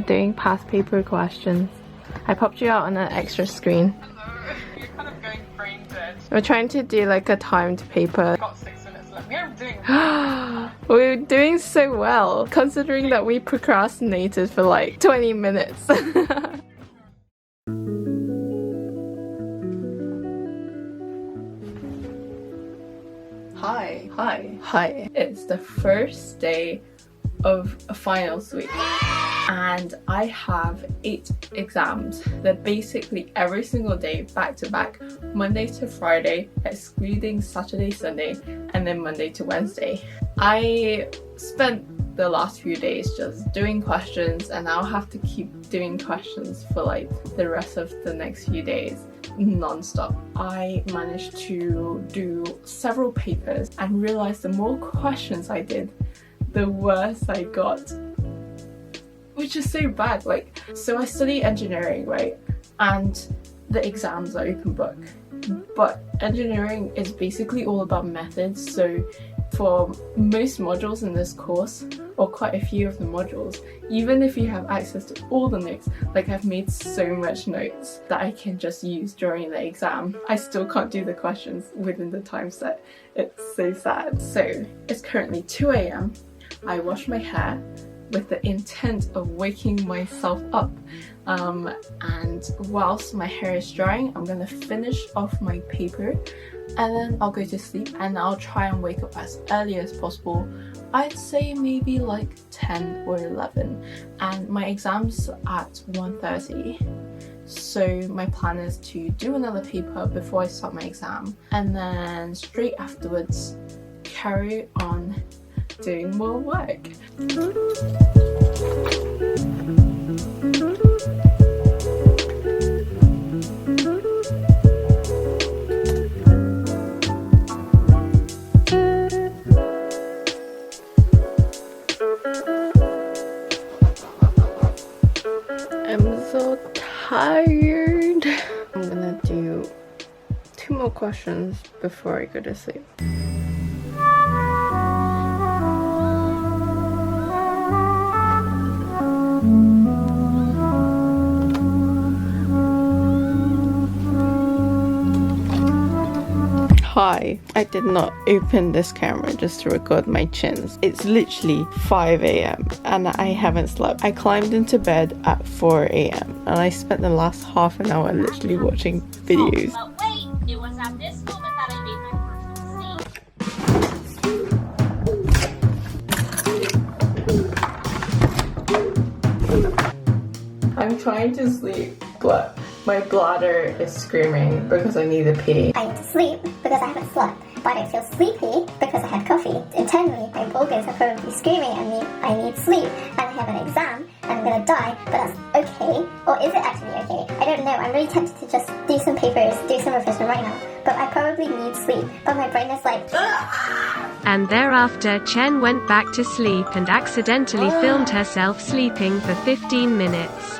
doing past paper questions. I popped you out on an extra screen. Hello, you're kind of going brain dead. We're trying to do like a timed paper. I've got 6 minutes left. We're doing We're doing so well, considering that we procrastinated for like 20 minutes. Hi. It's the first day of a finals week and I have 8 exams. They're basically every single day back to back, Monday to Friday, excluding Saturday, Sunday, and then Monday to Wednesday. I spent the last few days just doing questions and I'll have to keep doing questions for like the rest of the next few days non-stop. I managed to do several papers and realized the more questions I did, the worse I got, which is so bad. Like, so I study engineering, right, and the exams are open book, but engineering is basically all about methods. So for most modules in this course, or quite a few of the modules, even if you have access to all the notes, like I've made so much notes that I can just use during the exam, I still can't do the questions within the time set. It's so sad. So it's currently 2 AM. I wash my hair with the intent of waking myself up, and whilst my hair is drying, I'm gonna finish off my paper and then I'll go to sleep and I'll try and wake up as early as possible. I'd say maybe like 10 or 11, and my exam's at 1:30. So my plan is to do another paper before I start my exam and then straight afterwards carry on doing more work. I'm so tired. I'm gonna do 2 more questions before I go to sleep. Hi, I did not open this camera just to record my chins. It's literally 5 AM and I haven't slept. I climbed into bed at 4 AM and I spent the last half an hour literally watching videos. But wait, it was at this moment that I made my first mistake. I'm trying to sleep, but my bladder is screaming because I need a pee. I need to sleep because I haven't slept, but I feel sleepy because I had coffee. Internally, my organs are probably screaming at me, I need sleep, and I have an exam, and I'm gonna die, but that's okay. Or is it actually okay? I don't know. I'm really tempted to just do some papers, do some revision right now, but I probably need sleep. But my brain is like, And thereafter Chen went back to sleep and accidentally filmed herself sleeping for 15 minutes.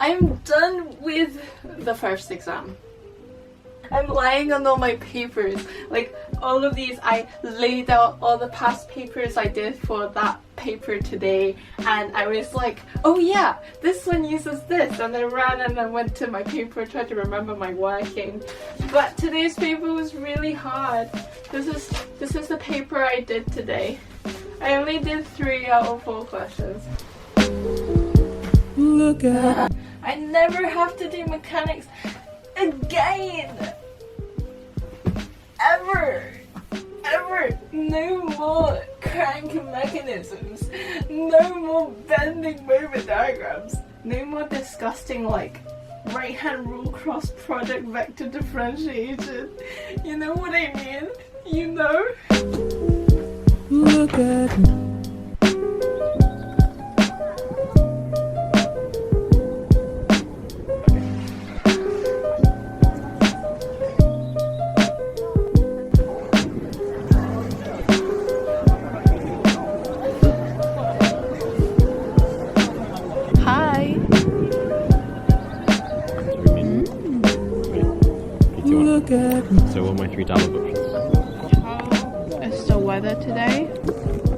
I'm done with the first exam. I'm lying on all my papers, like all of these. I laid out all the past papers I did for that paper today, and I was like, oh yeah, this one uses this, and I ran and I went to my paper, tried to remember my working. But today's paper was really hard. This is the paper I did today. I only did 3 out of 4 questions. Look at I never have to do mechanics again. Ever. No more crank mechanisms. No more bending moment diagrams. No more disgusting like right hand rule cross product vector differentiation. You know what I mean? You know? Look at me. So what are my $3 options? How is the weather today?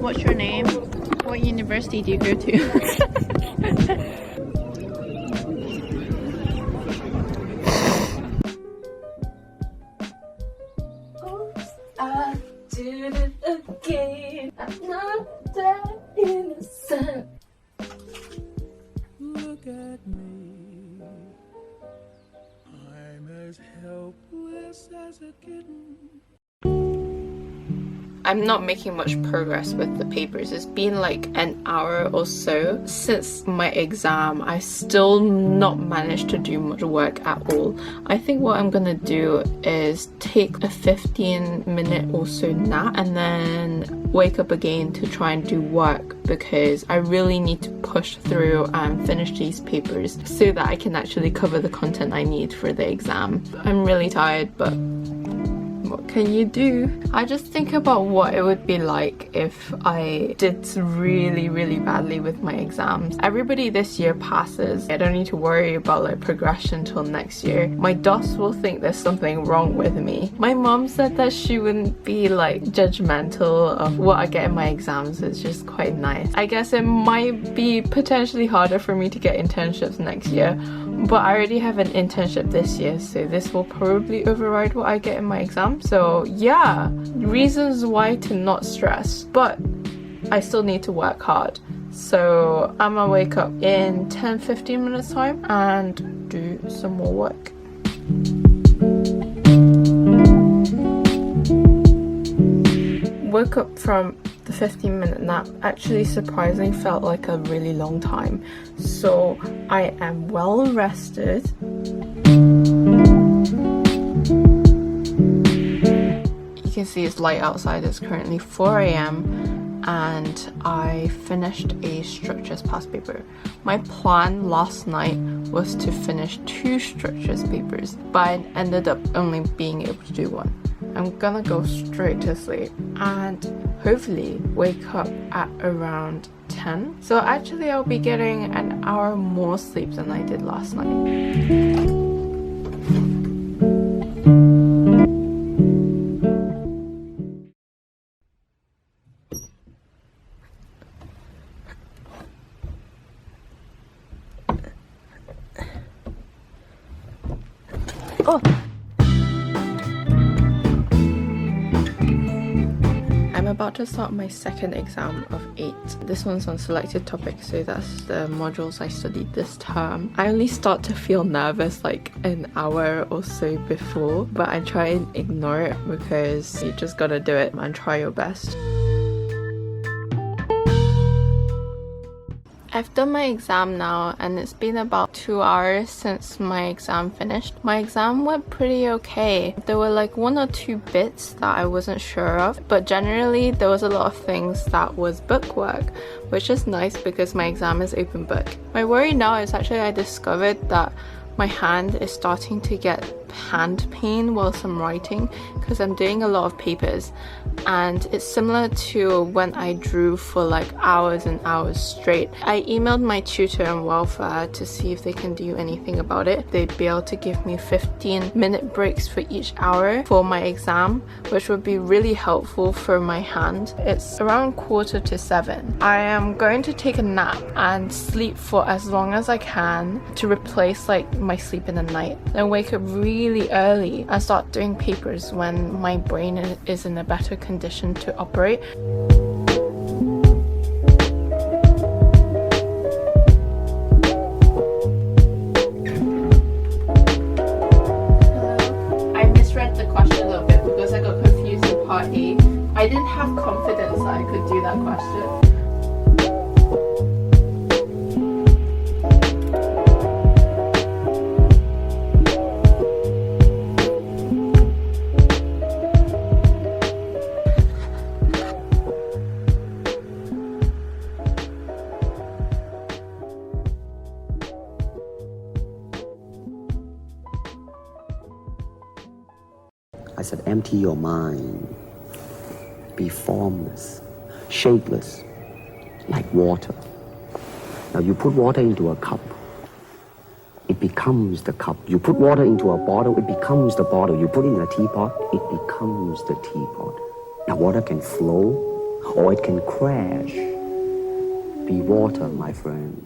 What's your name? What university do you go to? Oops, I did it again. I'm not that innocent. Look at me. I'm as helpless as a kitten. I'm not making much progress with the papers. It's been like an hour or so since my exam. I still not managed to do much work at all. I think what I'm gonna do is take a 15-minute or so nap and then wake up again to try and do work, because I really need to push through and finish these papers so that I can actually cover the content I need for the exam. I'm really tired, but what can you do? I just think about what it would be like if I did really badly with my exams. Everybody this year passes. I don't need to worry about like progression till next year. My DOS will think there's something wrong with me. My mom said that she wouldn't be like judgmental of what I get in my exams. It's just quite nice. I guess it might be potentially harder for me to get internships next year, but I already have an internship this year, so this will probably override what I get in my exam. So yeah, reasons why to not stress, but I still need to work hard. So I'm gonna wake up in 10-15 minutes time and do some more work. Woke up from the 15-minute nap. Actually, surprisingly felt like a really long time. So I am well rested. You can see it's light outside. It's currently 4 a.m. and I finished a structures past paper. My plan last night was to finish 2 structures papers, but I ended up only being able to do 1. I'm gonna go straight to sleep and hopefully wake up at around 10. So actually I'll be getting an hour more sleep than I did last night. Oh! I'm about to start my second exam of 8. This one's on selected topics, so that's the modules I studied this term. I only start to feel nervous like an hour or so before, but I try and ignore it because you just gotta do it and try your best. I've done my exam now and it's been about 2 hours since my exam finished. My exam went pretty okay. There were like 1 or 2 bits that I wasn't sure of, but generally there was a lot of things that was book work, which is nice because my exam is open book. My worry now is actually I discovered that my hand is starting to get hand pain whilst I'm writing because I'm doing a lot of papers, and it's similar to when I drew for like hours and hours straight. I emailed my tutor and welfare to see if they can do anything about it. They'd be able to give me 15-minute breaks for each hour for my exam, which would be really helpful for my hand. It's around 6:45. I am going to take a nap and sleep for as long as I can to replace like my sleep in the night, then wake up really early and start doing papers when my brain is in a better condition to operate. I misread the question a little bit because I got confused in part A. I didn't have confidence that I could do that question. I said, empty your mind. Be formless, shapeless, like water. Now you put water into a cup. It it becomes the cup. You put water into a bottle, it becomes the bottle. You put it in a teapot, it becomes the teapot. Now water can flow or it can crash. Be water, my friend.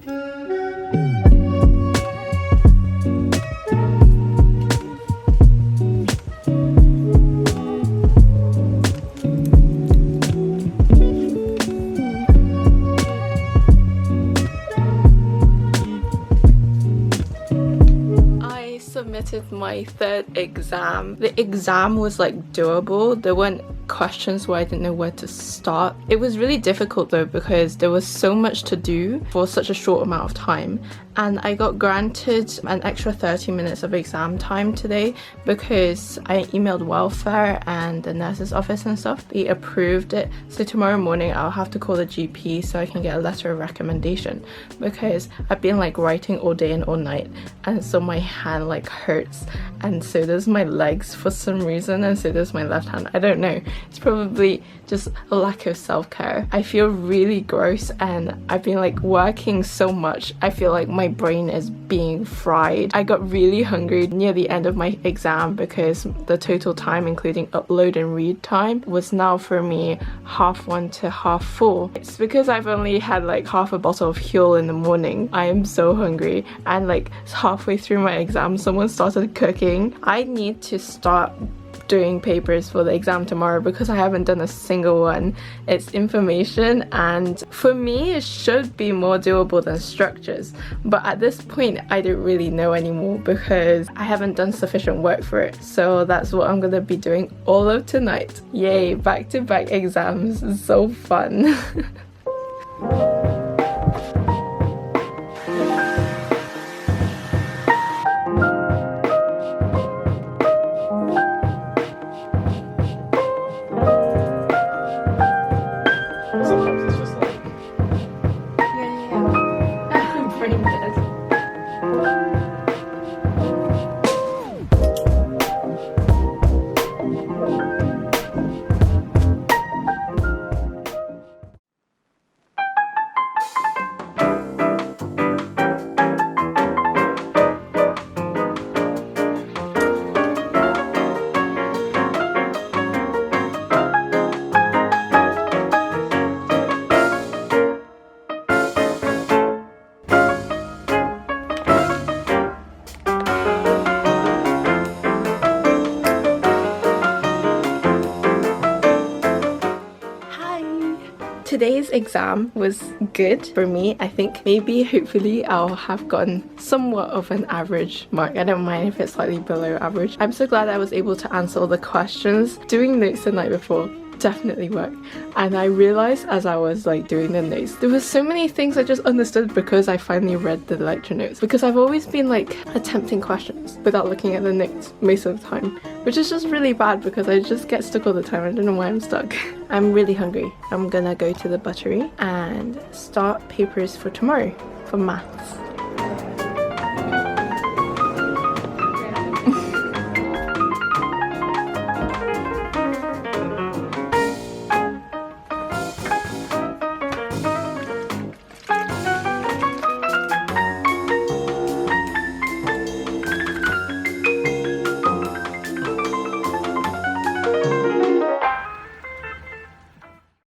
Submitted my third exam. The exam was like doable. There weren't questions where I didn't know where to start. It was really difficult though because there was so much to do for such a short amount of time, and I got granted an extra 30 minutes of exam time today because I emailed welfare and the nurse's office and stuff. They approved it, so tomorrow morning I'll have to call the GP so I can get a letter of recommendation, because I've been like writing all day and all night, and so my hand like hurts, and so does my legs for some reason, and so does my left hand. I don't know, it's probably just a lack of self-care. I feel really gross, and I've been like working so much. I feel like my brain is being fried. I got really hungry near the end of my exam because the total time, including upload and read time, was now for me 1:30 to 4:30. It's because I've only had like half a bottle of Huel in the morning. I am so hungry, and like halfway through my exam someone started cooking. I need to start doing papers for the exam tomorrow because I haven't done a single one. It's information, and for me it should be more doable than structures, but at this point I don't really know anymore because I haven't done sufficient work for it. So that's what I'm gonna be doing all of tonight. Yay, back-to-back exams, so fun. Sometimes it's just like, I'm brain dead. Today's exam was good for me. I think maybe hopefully I'll have gotten somewhat of an average mark. I don't mind if it's slightly below average. I'm so glad I was able to answer all the questions. Doing notes the night before definitely worked, and I realized as I was like doing the notes there was so many things I just understood because I finally read the lecture notes, because I've always been like attempting questions without looking at the notes most of the time, which is just really bad because I just get stuck all the time. I don't know why I'm stuck. I'm really hungry. I'm gonna go to the buttery and start papers for tomorrow for maths.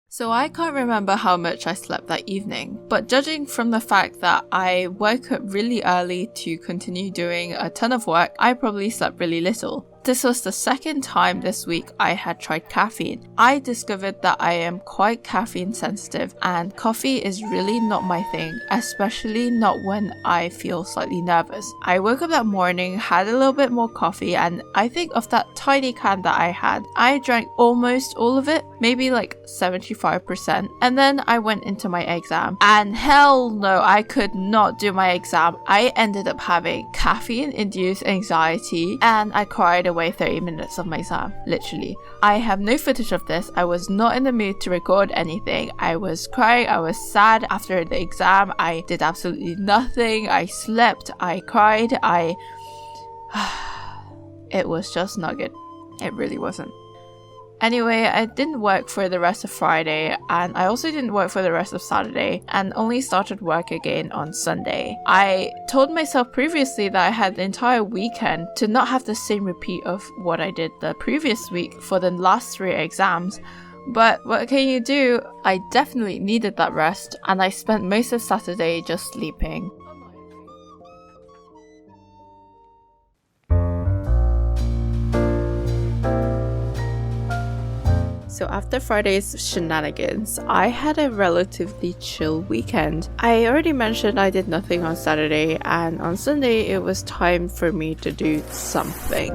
So I can't remember how much I slept that evening, but judging from the fact that I woke up really early to continue doing a ton of work, I probably slept really little. This was the second time this week I had tried caffeine. I discovered that I am quite caffeine sensitive, and coffee is really not my thing, especially not when I feel slightly nervous. I woke up that morning, had a little bit more coffee, and I think of that tiny can that I had, I drank almost all of it, maybe like 75%, and then I went into my exam, and hell no, I could not do my exam. I ended up having caffeine-induced anxiety, and I cried away 30 minutes of my exam, literally. I have no footage of this. I was not in the mood to record anything. I was crying, I was sad after the exam. I did absolutely nothing. I slept, I cried, it was just not good. It really wasn't. Anyway, I didn't work for the rest of Friday, and I also didn't work for the rest of Saturday, and only started work again on Sunday. I told myself previously that I had the entire weekend to not have the same repeat of what I did the previous week for the last 3 exams. But what can you do? I definitely needed that rest, and I spent most of Saturday just sleeping. So after Friday's shenanigans, I had a relatively chill weekend. I already mentioned I did nothing on Saturday, and on Sunday it was time for me to do something.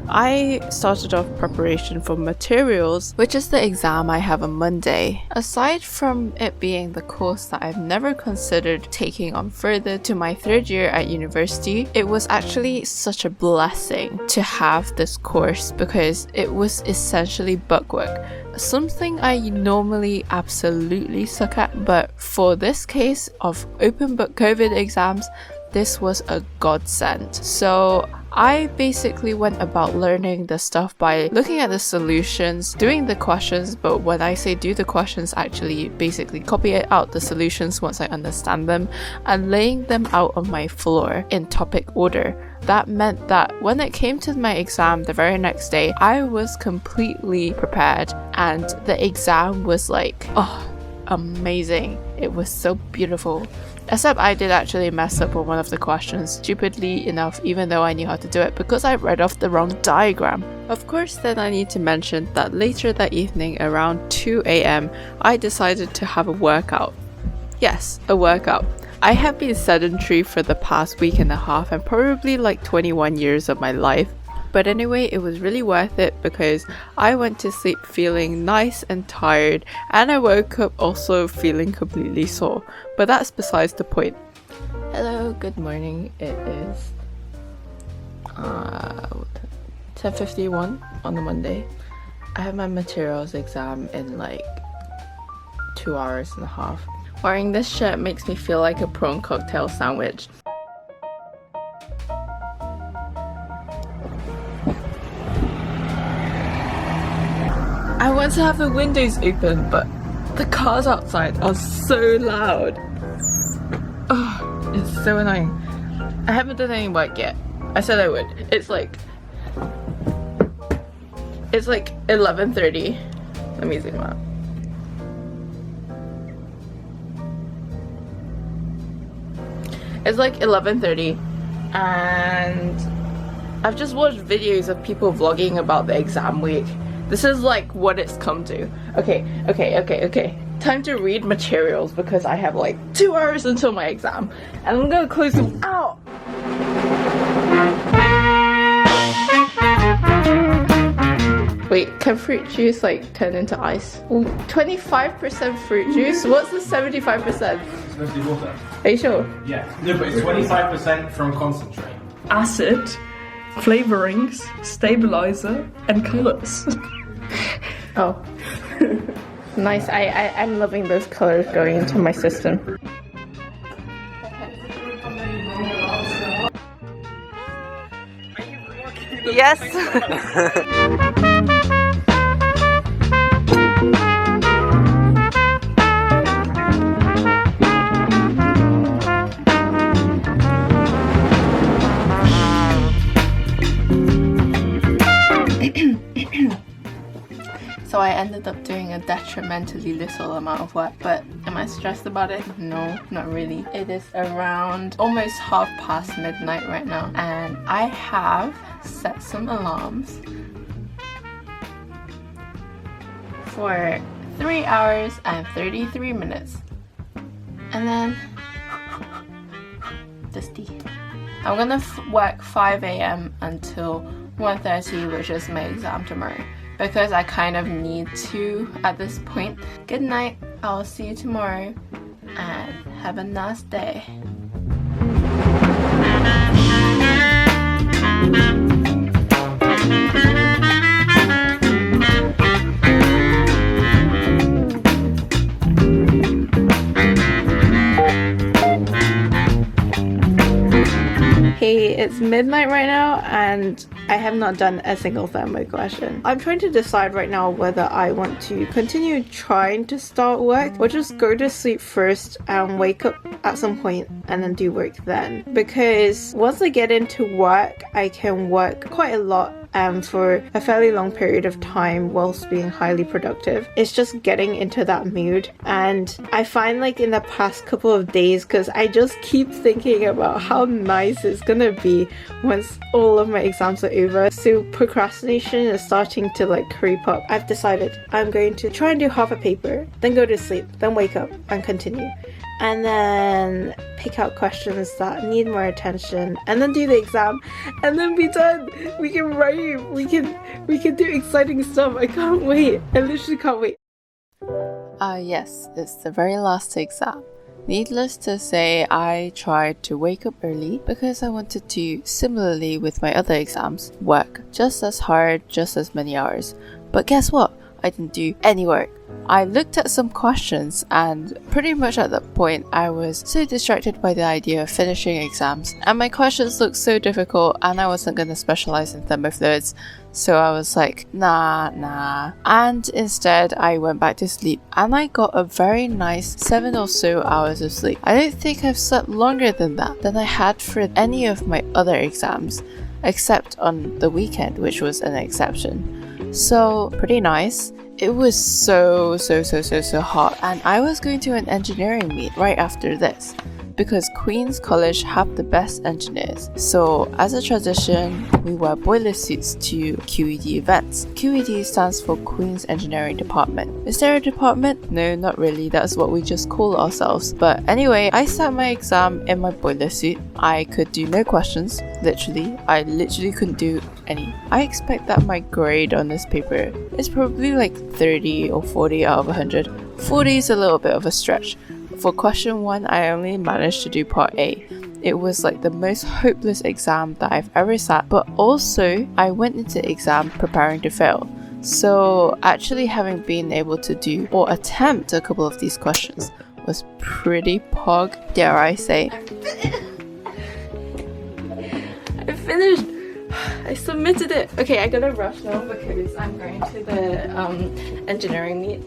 I started off preparation for materials, which is the exam I have on Monday. Aside from it being the course that I've never considered taking on further to my 3rd year at university, it was actually such a blessing to have this course because it was essentially bookwork. Something I normally absolutely suck at, but for this case of open book COVID exams, this was a godsend. So I basically went about learning the stuff by looking at the solutions, doing the questions, but when I say do the questions, actually basically copy out the solutions once I understand them and laying them out on my floor in topic order. That meant that when it came to my exam the very next day, I was completely prepared, and the exam was like, oh, amazing. It was so beautiful. Except I did actually mess up on one of the questions, stupidly enough, even though I knew how to do it, because I read off the wrong diagram. Of course, then I need to mention that later that evening around 2 AM, I decided to have a workout. Yes, a workout. I have been sedentary for the past week and a half and probably like 21 years of my life. But anyway, it was really worth it because I went to sleep feeling nice and tired, and I woke up also feeling completely sore. But that's besides the point. Hello, good morning. It is 10:51 on a Monday. I have my materials exam in like 2 hours and a half. Wearing this shirt makes me feel like a prawn cocktail sandwich. I want to have the windows open, but the cars outside are so loud. Oh, it's so annoying. I haven't done any work yet. I said I would. It's like 11:30. Let me zoom out. It's like 11:30 and I've just watched videos of people vlogging about the exam week. This is like what it's come to. Okay. Time to read materials because I have like 2 hours until my exam and I'm gonna close them out. Wait, can fruit juice like turn into ice? 25% fruit juice? What's the 75%? It's mostly water. Are you sure? Yeah. No, but it's 25% from concentrate. Acid, flavorings, stabilizer, and colors. Oh. Nice. I'm loving those colors going into my system. Yes. So I ended up doing a detrimentally little amount of work, but am I stressed about it? No, not really. It is around almost midnight right now, and I have set some alarms for 3 hours and 33 minutes. And then dusty. I'm gonna work 5 AM until 1:30, which is my exam tomorrow, because I kind of need to at this point. Good night, I'll see you tomorrow, and have a nice day. Hey, it's midnight right now and I have not done a single thermo question. I'm trying to decide right now whether I want to continue trying to start work or just go to sleep first and wake up at some point and then do work then. Because once I get into work, I can work quite a lot for a fairly long period of time whilst being highly productive. It's just getting into that mood, and I find like in the past couple of days, because I just keep thinking about how nice it's gonna be once all of my exams are over, so procrastination is starting to like creep up. I've decided I'm going to try and do half a paper, then go to sleep, then wake up and continue, and then pick out questions that need more attention, and then do the exam, and then be done. We can write, we can do exciting stuff. I can't wait. I literally can't wait. Yes, it's the very last exam. Needless to say, I tried to wake up early because I wanted to, similarly with my other exams, work just as hard, just as many hours. But guess what? I didn't do any work. I looked at some questions, and pretty much at that point I was so distracted by the idea of finishing exams, and my questions looked so difficult, and I wasn't going to specialize in thermofluids, so I was like, nah. And instead I went back to sleep, and I got a very nice 7 or so hours of sleep. I don't think I've slept longer than that than I had for any of my other exams, except on the weekend, which was an exception. So pretty nice. It was so hot, and I was going to an engineering meet right after this because Queen's College have the best engineers. So as a tradition, we wear boiler suits to QED events. QED stands for Queen's Engineering Department. Is there a department? No, not really. That's what we just call ourselves. But anyway, I sat my exam in my boiler suit. I could do no questions, literally. I literally couldn't do any. I expect that my grade on this paper is probably like 30 or 40 out of 100. 40 is a little bit of a stretch. For question 1, I only managed to do part A. It was like the most hopeless exam that I've ever sat, but also I went into the exam preparing to fail. So actually having been able to do or attempt a couple of these questions was pretty pog, dare I say. I finished. I submitted it. Okay, I gotta rush now because I'm going to the engineering meet.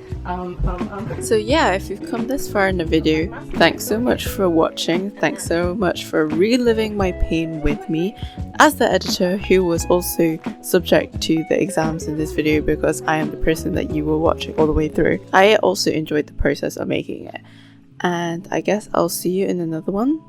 So yeah, if you've come this far in the video, thanks so much for watching. Thanks so much for reliving my pain with me as the editor who was also subject to the exams in this video, because I am the person that you were watching all the way through. I also enjoyed the process of making it, and I guess I'll see you in another one.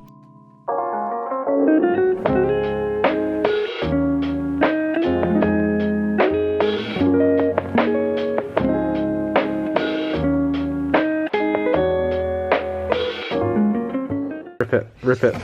Rip it.